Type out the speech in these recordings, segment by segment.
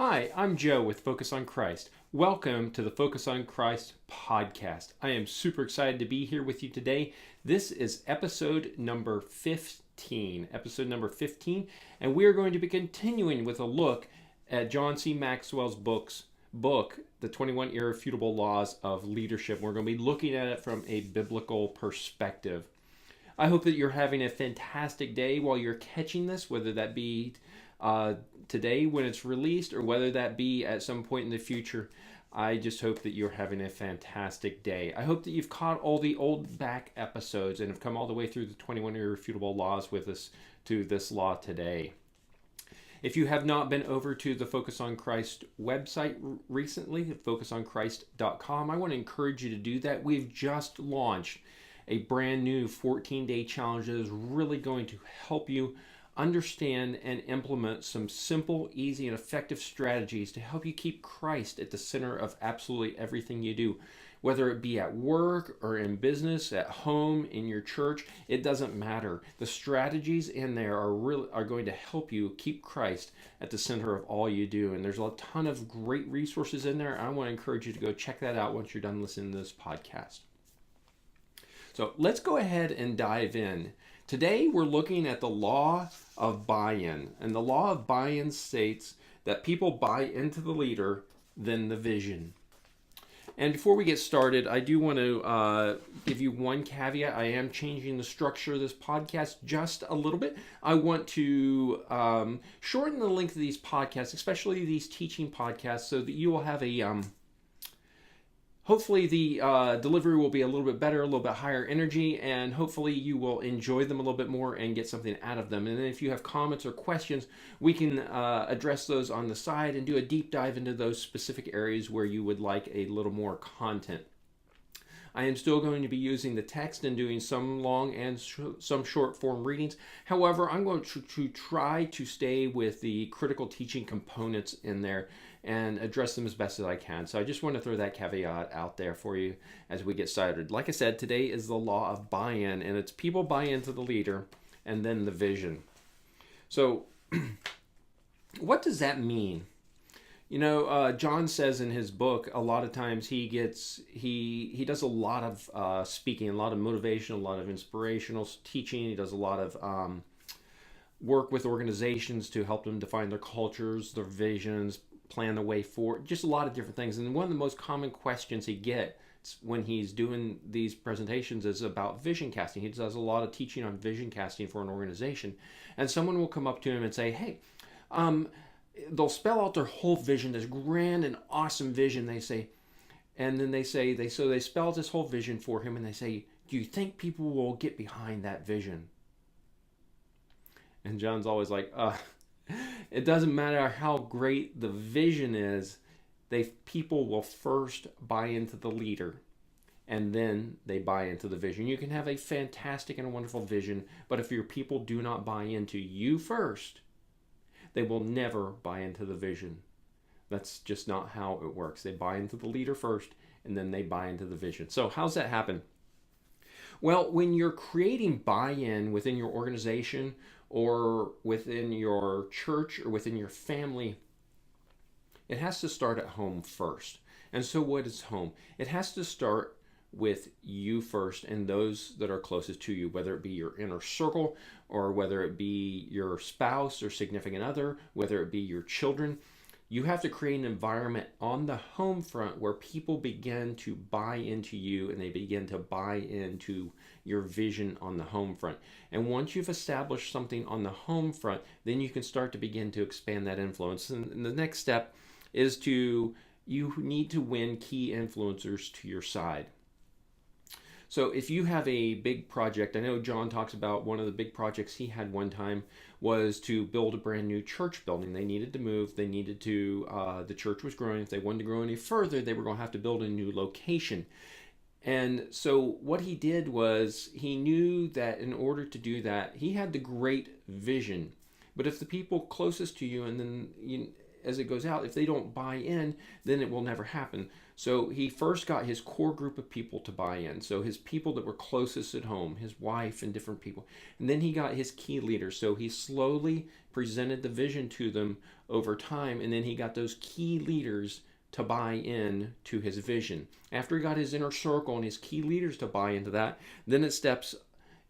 Hi, I'm Joe with Focus on Christ. Welcome to the Focus on Christ podcast. I am super excited to be here with you today. This is episode number 15. And we are going to be continuing with a look at John C. Maxwell's book, The 21 Irrefutable Laws of Leadership. We're going to be looking at it from a biblical perspective. I hope that you're having a fantastic day while you're catching this, whether that be today when it's released or whether that be at some point in the future. I just hope that you're having a fantastic day. I hope that you've caught all the old back episodes and have come all the way through the 21 Irrefutable Laws with us to this law today. If you have not been over to the Focus on Christ website recently, focusonchrist.com, I want to encourage you to do that. We've just launched a brand new 14-day challenge that is really going to help you understand and implement some simple, easy, and effective strategies to help you keep Christ at the center of absolutely everything you do. Whether it be at work or in business, at home, in your church, it doesn't matter. The strategies in there are going to help you keep Christ at the center of all you do. And there's a ton of great resources in there. I want to encourage you to go check that out once you're done listening to this podcast. So let's go ahead and dive in. Today we're looking at the law of buy-in. And the law of buy-in states that people buy into the leader, then the vision. And before we get started, I do want to give you one caveat. I am changing the structure of this podcast just a little bit. I want to shorten the length of these podcasts, especially these teaching podcasts, so that you will have a hopefully the delivery will be a little bit better, a little bit higher energy, and hopefully you will enjoy them a little bit more and get something out of them. And then if you have comments or questions, we can address those on the side and do a deep dive into those specific areas where you would like a little more content. I am still going to be using the text and doing some long and some short form readings. However, I'm going to try to stay with the critical teaching components in there and address them as best as I can. So I just want to throw that caveat out there for you as we get started. Like I said, today is the law of buy-in, and it's people buy into the leader and then the vision. So what does that mean? You know, John says in his book, a lot of times he does a lot of speaking, a lot of motivational, a lot of inspirational teaching. He does a lot of work with organizations to help them define their cultures, their visions, plan the way forward, just a lot of different things. And one of the most common questions he gets when he's doing these presentations is about vision casting. He does a lot of teaching on vision casting for an organization. And someone will come up to him and say, hey, they'll spell out their whole vision, this grand and awesome vision, they say. And then they spell out this whole vision for him and they say, do you think people will get behind that vision? And John's always like, it doesn't matter how great the vision is, people will first buy into the leader and then they buy into the vision. You can have a fantastic and a wonderful vision, but if your people do not buy into you first, they will never buy into the vision. That's just not how it works. They buy into the leader first and then they buy into the vision. So how's that happen? Well, when you're creating buy-in within your organization or within your church or within your family, it has to start at home first. And so what is home? It has to start with you first and those that are closest to you, whether it be your inner circle or whether it be your spouse or significant other, whether it be your children. You have to create an environment on the home front where people begin to buy into you and they begin to buy into your vision on the home front. And once you've established something on the home front, then you can start to begin to expand that influence. And the next step is you need to win key influencers to your side. So if you have a big project, I know John talks about one of the big projects he had one time was to build a brand new church building. They needed to move. They needed to, the church was growing. If they wanted to grow any further, they were going to have to build a new location. And so what he did was he knew that in order to do that, he had the great vision. But if the people closest to you and then as it goes out, if they don't buy in, then it will never happen. So he first got his core group of people to buy in. So his people that were closest at home, his wife and different people. And then he got his key leaders. So he slowly presented the vision to them over time. And then he got those key leaders to buy in to his vision. After he got his inner circle and his key leaders to buy into that, then it steps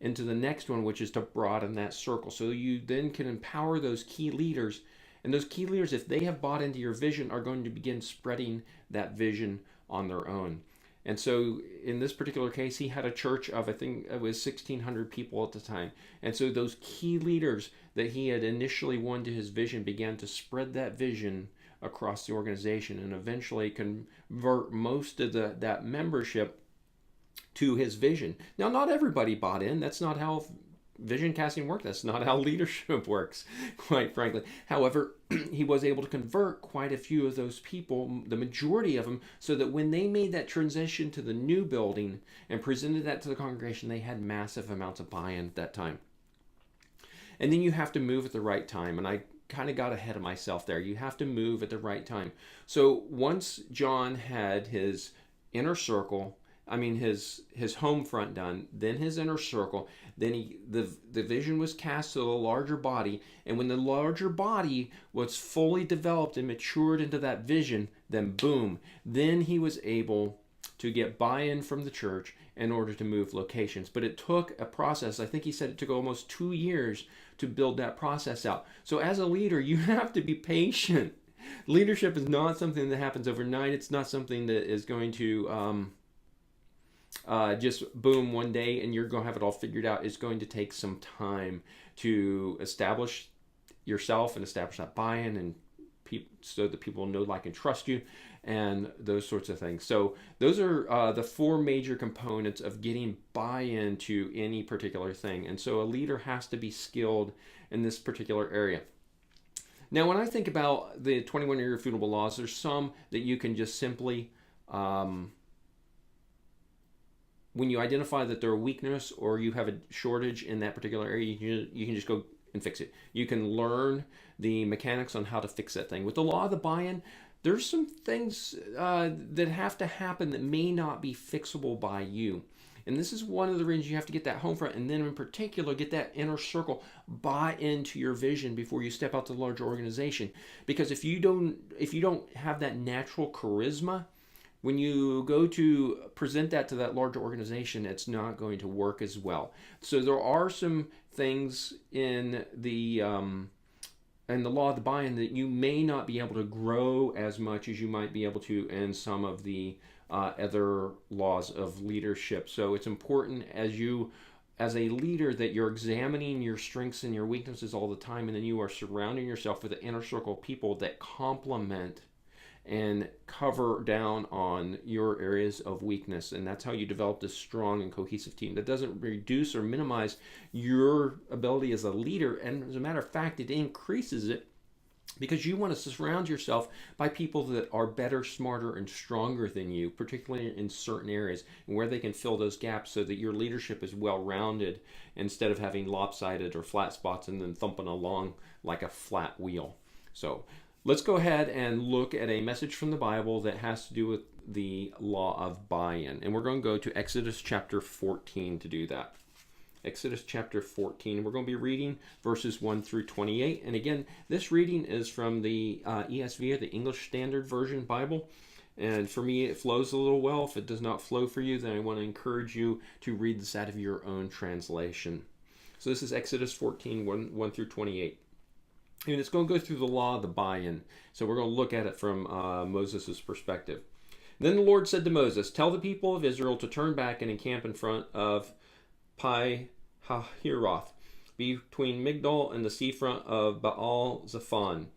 into the next one, which is to broaden that circle. So you then can empower those key leaders. And those key leaders, if they have bought into your vision, are going to begin spreading that vision on their own. And so in this particular case, he had a church of, I think it was 1,600 people at the time. And so those key leaders that he had initially won to his vision began to spread that vision across the organization and eventually convert most of that membership to his vision. Now, not everybody bought in. That's not how vision casting works. That's not how leadership works, quite frankly. However, he was able to convert quite a few of those people, the majority of them, so that when they made that transition to the new building and presented that to the congregation, they had massive amounts of buy-in at that time. And then you have to move at the right time. And I kind of got ahead of myself there. You have to move at the right time. So once John had his inner circle, his home front done, then his inner circle, then the vision was cast to the larger body, and when the larger body was fully developed and matured into that vision, then boom, then he was able to get buy-in from the church in order to move locations. But it took a process. I think he said it took almost 2 years to build that process out. So as a leader, you have to be patient. Leadership is not something that happens overnight. It's not something that is going to just boom one day and you're going to have it all figured out. It's going to take some time to establish yourself and establish that buy-in and so that people know, like, and trust you, and those sorts of things. So those are the 4 major components of getting buy-in to any particular thing. And so a leader has to be skilled in this particular area. Now, when I think about the 21 irrefutable laws, there's some that you can just simply, when you identify that they're a weakness or you have a shortage in that particular area, you can just go and fix it. You can learn the mechanics on how to fix that thing. With the law of the buy-in, there's some things that have to happen that may not be fixable by you. And this is one of the reasons you have to get that home front, and then in particular get that inner circle, buy into your vision before you step out to the larger organization. Because if you don't have that natural charisma, when you go to present that to that larger organization, it's not going to work as well. So there are some things in the law of the buy-in that you may not be able to grow as much as you might be able to in some of the other laws of leadership. So it's important as a leader that you're examining your strengths and your weaknesses all the time, and then you are surrounding yourself with an inner circle of people that complement and cover down on your areas of weakness. And that's how you develop this strong and cohesive team that doesn't reduce or minimize your ability as a leader. And as a matter of fact, it increases it, because you want to surround yourself by people that are better, smarter, and stronger than you, particularly in certain areas, and where they can fill those gaps so that your leadership is well-rounded instead of having lopsided or flat spots and then thumping along like a flat wheel. So let's go ahead and look at a message from the Bible that has to do with the law of buy-in. And we're going to go to Exodus chapter 14 to do that. Exodus chapter 14. We're going to be reading verses 1 through 28. And again, this reading is from the ESV, or the English Standard Version Bible. And for me, it flows a little well. If it does not flow for you, then I want to encourage you to read this out of your own translation. So this is Exodus 14, 1 through 28. And it's going to go through the law of the buy-in. So we're going to look at it from Moses' perspective. Then the Lord said to Moses, "Tell the people of Israel to turn back and encamp in front of Pi-hahiroth, between Migdol and the seafront of Baal-Zephon.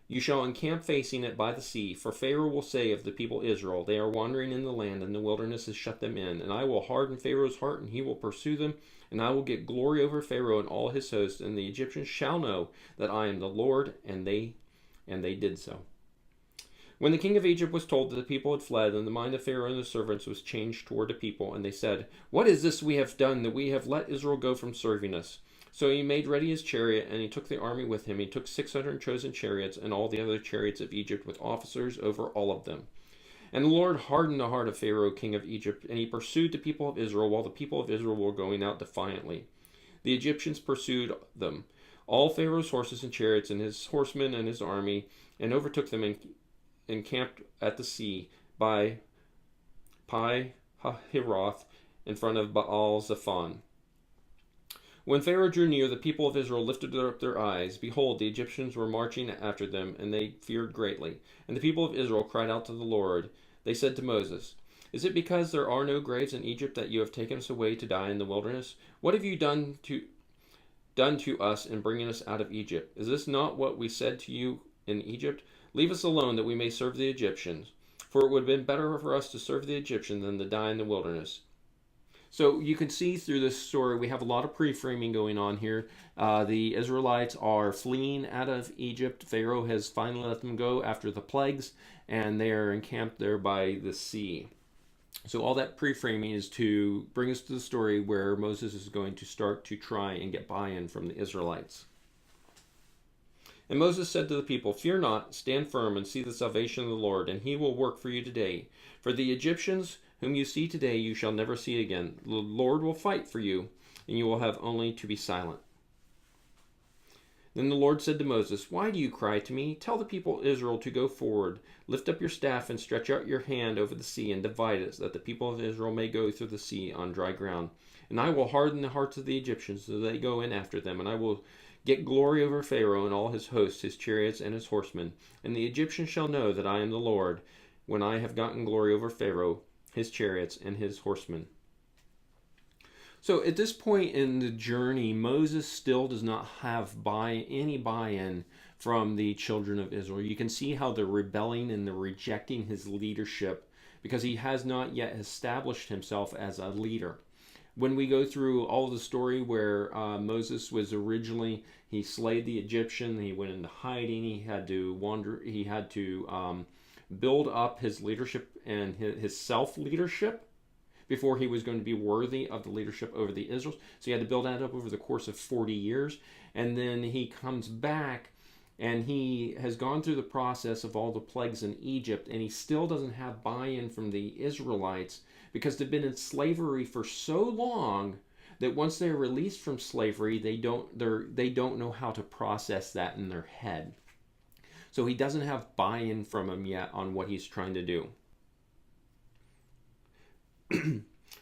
You shall encamp facing it by the sea, for Pharaoh will say of the people Israel, they are wandering in the land, and the wilderness has shut them in. And I will harden Pharaoh's heart, and he will pursue them, and I will get glory over Pharaoh and all his hosts, and the Egyptians shall know that I am the Lord." And they did so. When the king of Egypt was told that the people had fled, and the mind of Pharaoh and his servants was changed toward the people, and they said, "What is this we have done, that we have let Israel go from serving us? So he made ready his chariot, and he took the army with him. He took 600 chosen chariots, and all the other chariots of Egypt, with officers over all of them. And the Lord hardened the heart of Pharaoh, king of Egypt, and he pursued the people of Israel, while the people of Israel were going out defiantly. The Egyptians pursued them, all Pharaoh's horses and chariots, and his horsemen and his army, and overtook them and encamped at the sea by Pi Hahiroth, in front of Baal Zephon. When Pharaoh drew near, the people of Israel lifted up their eyes. Behold, the Egyptians were marching after them, and they feared greatly. And the people of Israel cried out to the Lord. They said to Moses, "Is it because there are no graves in Egypt that you have taken us away to die in the wilderness? What have you done to us in bringing us out of Egypt? Is this not what we said to you in Egypt? Leave us alone that we may serve the Egyptians. For it would have been better for us to serve the Egyptians than to die in the wilderness." So you can see through this story, we have a lot of pre-framing going on here. The Israelites are fleeing out of Egypt. Pharaoh has finally let them go after the plagues, and they are encamped there by the sea. So all that pre-framing is to bring us to the story where Moses is going to start to try and get buy-in from the Israelites. And Moses said to the people, "Fear not, stand firm and see the salvation of the Lord, and he will work for you today. For the Egyptians whom you see today you shall never see again. The Lord will fight for you, and you will have only to be silent." Then the Lord said to Moses, "Why do you cry to me? Tell the people of Israel to go forward. Lift up your staff and stretch out your hand over the sea and divide it, so that the people of Israel may go through the sea on dry ground. And I will harden the hearts of the Egyptians, so they go in after them, and I will get glory over Pharaoh and all his hosts, his chariots and his horsemen. And the Egyptians shall know that I am the Lord, when I have gotten glory over Pharaoh, his chariots, and his horsemen." So at this point in the journey, Moses still does not have any buy-in from the children of Israel. You can see how they're rebelling and they're rejecting his leadership because he has not yet established himself as a leader. When we go through all the story where Moses was originally, he slayed the Egyptian, he went into hiding, he had to wander, he had to build up his leadership and his self-leadership before he was going to be worthy of the leadership over the Israels. So he had to build that up over the course of 40 years. And then he comes back and he has gone through the process of all the plagues in Egypt, and he still doesn't have buy-in from the Israelites because they've been in slavery for so long that once they're released from slavery, they don't know how to process that in their head. So he doesn't have buy-in from them yet on what he's trying to do.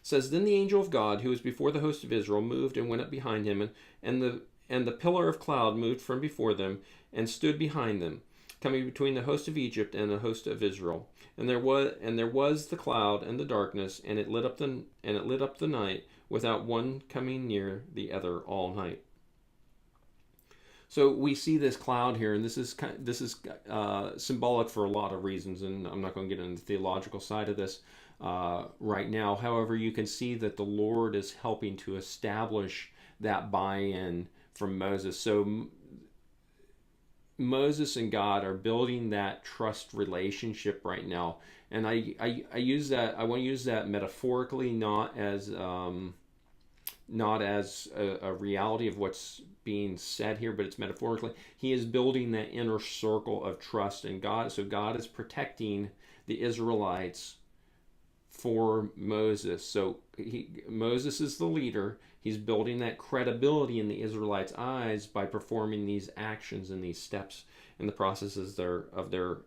Says, "Then the angel of God, who was before the host of Israel, moved and went up behind him, and the pillar of cloud moved from before them and stood behind them, coming between the host of Egypt and the host of Israel. And there was the cloud and the darkness, and it lit up the night, without one coming near the other all night." So we see this cloud here, and this is symbolic for a lot of reasons, and I'm not going to get into the theological side of this right now. However, you can see that the Lord is helping to establish that buy-in from Moses. So Moses and God are building that trust relationship right now, and I want to use that metaphorically, not as a reality of what's being said here, but it's metaphorically. He is building that inner circle of trust, and God is protecting the Israelites for Moses. So Moses is the leader. He's building that credibility in the Israelites' eyes by performing these actions and these steps in the processes of their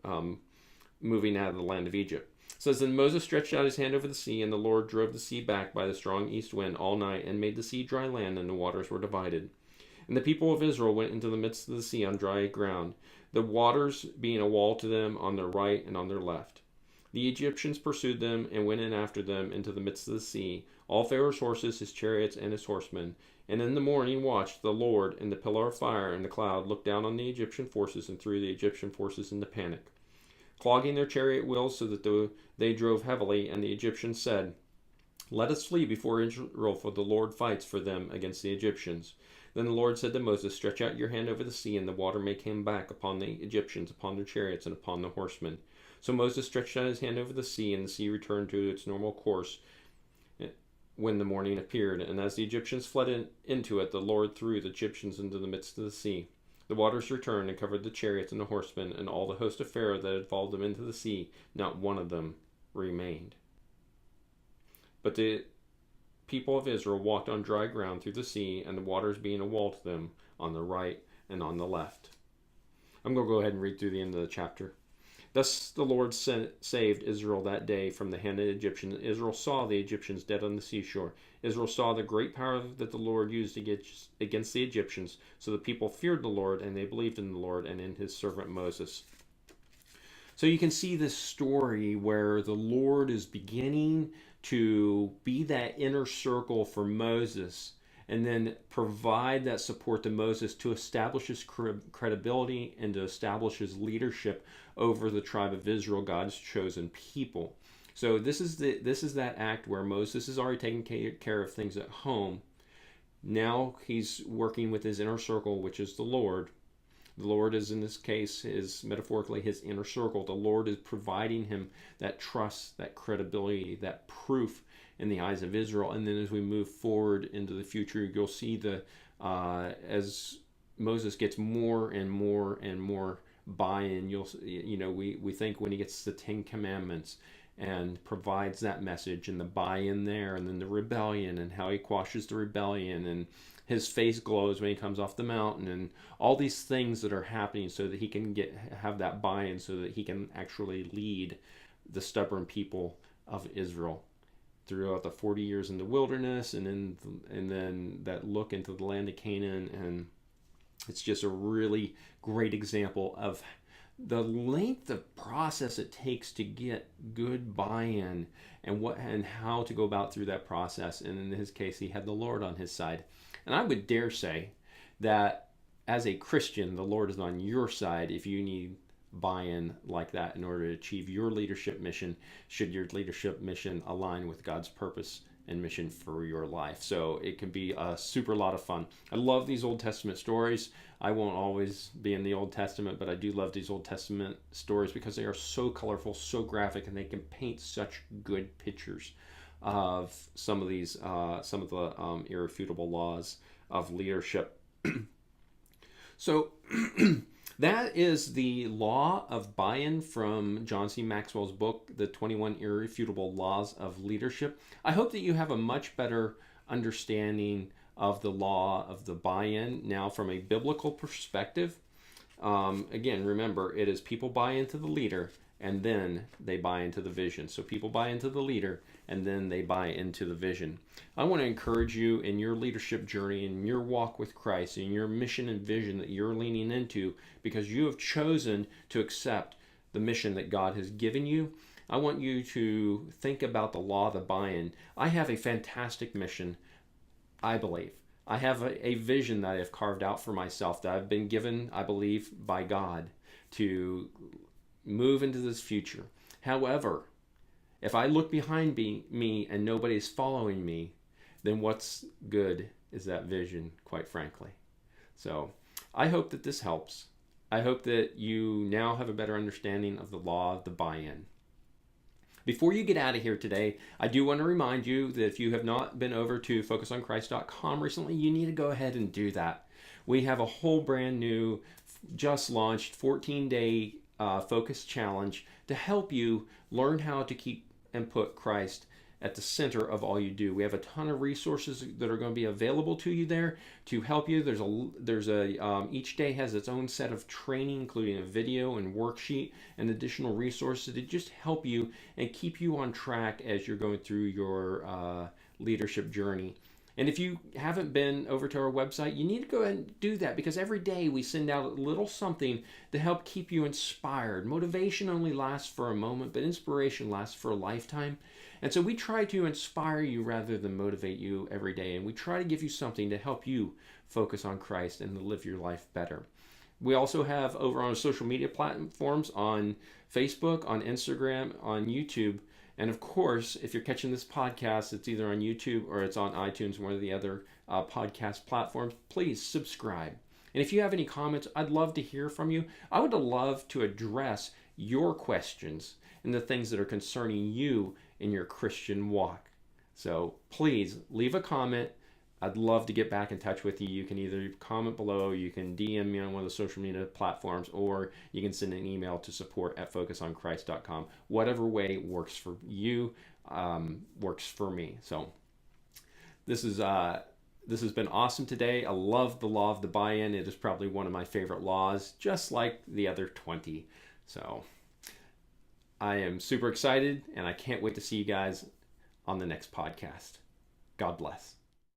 moving out of the land of Egypt. It says, "Then Moses stretched out his hand over the sea, and the Lord drove the sea back by the strong east wind all night, and made the sea dry land, and the waters were divided. And the people of Israel went into the midst of the sea on dry ground, the waters being a wall to them on their right and on their left. The Egyptians pursued them and went in after them into the midst of the sea, all Pharaoh's horses, his chariots, and his horsemen. And in the morning watched the Lord in the pillar of fire and the cloud looked down on the Egyptian forces and threw the Egyptian forces into panic, clogging their chariot wheels so that they drove heavily. And the Egyptians said, 'Let us flee before Israel, for the Lord fights for them against the Egyptians.' Then the Lord said to Moses, 'Stretch out your hand over the sea, and the water may come back upon the Egyptians, upon their chariots, and upon the horsemen.' So Moses stretched out his hand over the sea, and the sea returned to its normal course when the morning appeared, and as the Egyptians fled into it, the Lord threw the Egyptians into the midst of the sea. The waters returned and covered the chariots and the horsemen, and all the host of Pharaoh that had followed them into the sea. Not one of them remained. But the people of Israel walked on dry ground through the sea, and the waters being a wall to them on the right and on the left. I'm going to go ahead and read through the end of the chapter. Thus the Lord saved Israel that day from the hand of the Egyptians. Israel saw the Egyptians dead on the seashore. Israel saw the great power that the Lord used against the Egyptians. So the people feared the Lord, and they believed in the Lord and in his servant Moses. So you can see this story where the Lord is beginning to be that inner circle for Moses, and then provide that support to Moses to establish his credibility and to establish his leadership over the tribe of Israel, God's chosen people. So this is that act where Moses is already taking care of things at home. Now he's working with his inner circle, which is the Lord. The Lord is, in this case, is metaphorically his inner circle. The Lord is providing him that trust, that credibility, that proof in the eyes of Israel. And then as we move forward into the future, you'll see as Moses gets more and more and more buy-in, we think when he gets the Ten Commandments and provides that message and the buy-in there, and then the rebellion and how he quashes the rebellion, and his face glows when he comes off the mountain, and all these things that are happening so that he can have that buy-in, so that he can actually lead the stubborn people of Israel throughout the 40 years in the wilderness, and then that look into the land of Canaan. And it's just a really great example of the length of process it takes to get good buy-in, and how to go about through that process. And in his case, he had the Lord on his side. And I would dare say that as a Christian, the Lord is on your side if you need buy-in like that in order to achieve your leadership mission, should your leadership mission align with God's purpose and mission for your life. So it can be a super lot of fun. I love these Old Testament stories. I won't always be in the Old Testament, but I do love these Old Testament stories because they are so colorful, so graphic, and they can paint such good pictures of some of the irrefutable laws of leadership. So that is the law of buy-in from John C. Maxwell's book, The 21 Irrefutable Laws of Leadership. I hope that you have a much better understanding of the law of the buy-in now from a biblical perspective. Again, remember, it is people buy into the leader, and then they buy into the vision. So people buy into the leader, and then they buy into the vision. I want to encourage you in your leadership journey, in your walk with Christ, in your mission and vision that you're leaning into, because you have chosen to accept the mission that God has given you. I want you to think about the law of the buy-in. I have a fantastic mission, I believe. I have a vision that I have carved out for myself, that I've been given, I believe, by God to move into this future. However, if I look behind me and nobody's following me, then what's good is that vision, quite frankly. So I hope that this helps. I hope that you now have a better understanding of the law of the buy-in. Before you get out of here today, I do want to remind you that if you have not been over to focusonchrist.com recently, you need to go ahead and do that. We have a whole brand new, just launched 14-day focus challenge to help you learn how to keep and put Christ at the center of all you do. We have a ton of resources that are going to be available to you there to help you. Each day has its own set of training, including a video and worksheet and additional resources to just help you and keep you on track as you're going through your leadership journey. And if you haven't been over to our website, you need to go ahead and do that, because every day we send out a little something to help keep you inspired. Motivation only lasts for a moment, but inspiration lasts for a lifetime. And so we try to inspire you rather than motivate you every day. And we try to give you something to help you focus on Christ and to live your life better. We also have over on social media platforms, on Facebook, on Instagram, on YouTube. And of course, if you're catching this podcast, it's either on YouTube or it's on iTunes, one of the other podcast platforms. Please subscribe. And if you have any comments, I'd love to hear from you. I would love to address your questions and the things that are concerning you in your Christian walk. So please leave a comment. I'd love to get back in touch with you. You can either comment below, you can DM me on one of the social media platforms, or you can send an email to support@focusonchrist.com. Whatever way works for you, works for me. So this has been awesome today. I love the law of the buy-in. It is probably one of my favorite laws, just like the other 20. So I am super excited, and I can't wait to see you guys on the next podcast. God bless.